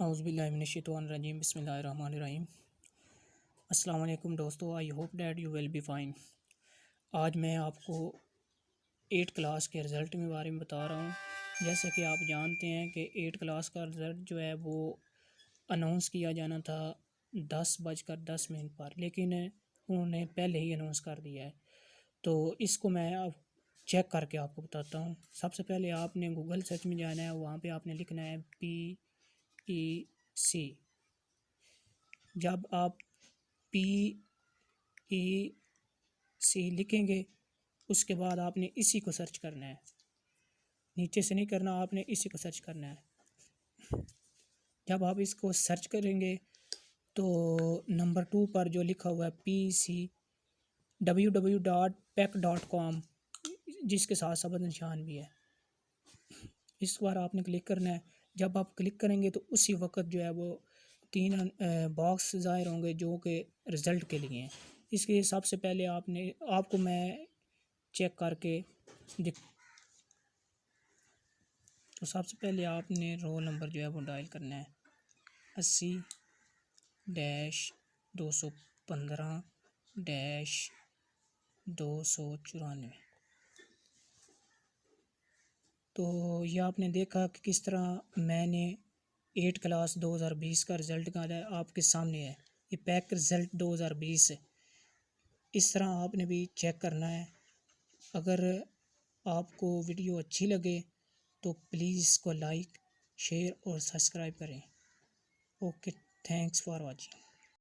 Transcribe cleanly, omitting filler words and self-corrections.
اعوذ باللہ من الشیطان الرجیم بسم اللہ الرحمن الرحیم۔ السلام علیکم دوستو، I hope that you will be fine. آج میں آپ کو 8 کلاس کے رزلٹ کے بارے میں بتا رہا ہوں۔ جیسے کہ آپ جانتے ہیں کہ 8 کلاس کا رزلٹ جو ہے وہ اناؤنس کیا جانا تھا 10:10 پر، لیکن انہوں نے پہلے ہی اناؤنس کر دیا ہے، تو اس کو میں اب چیک کر کے آپ کو بتاتا ہوں۔ سب سے پہلے آپ نے گوگل سرچ میں جانا ہے، وہاں پہ آپ نے لکھنا ہے PEC۔ جب آپ PEC لکھیں گے اس کے بعد آپ نے اسی کو سرچ کرنا ہے، نیچے سے نہیں کرنا، آپ نے اسی کو سرچ کرنا ہے۔ جب آپ اس کو سرچ کریں گے تو نمبر 2 پر جو لکھا ہوا ہے PEC www.pec.com، جس کے ساتھ سبز نشان بھی ہے، اس پر آپ نے کلک کرنا ہے۔ جب آپ کلک کریں گے تو اسی وقت جو ہے وہ 3 باکس ظاہر ہوں گے جو کہ رزلٹ کے لیے ہیں۔ اس کے سب سے پہلے آپ کو میں چیک کر کے تو سب سے پہلے آپ نے رول نمبر جو ہے وہ ڈائل کرنا ہے 80-215-294۔ تو یہ آپ نے دیکھا کہ کس طرح میں نے 8 کلاس 2020 کا رزلٹ نکالا ہے، آپ کے سامنے ہے، یہ پیک رزلٹ 2020 ہے۔ اس طرح آپ نے بھی چیک کرنا ہے۔ اگر آپ کو ویڈیو اچھی لگے تو پلیز اس کو لائک، شیئر اور سبسکرائب کریں۔ Okay, thanks for watching.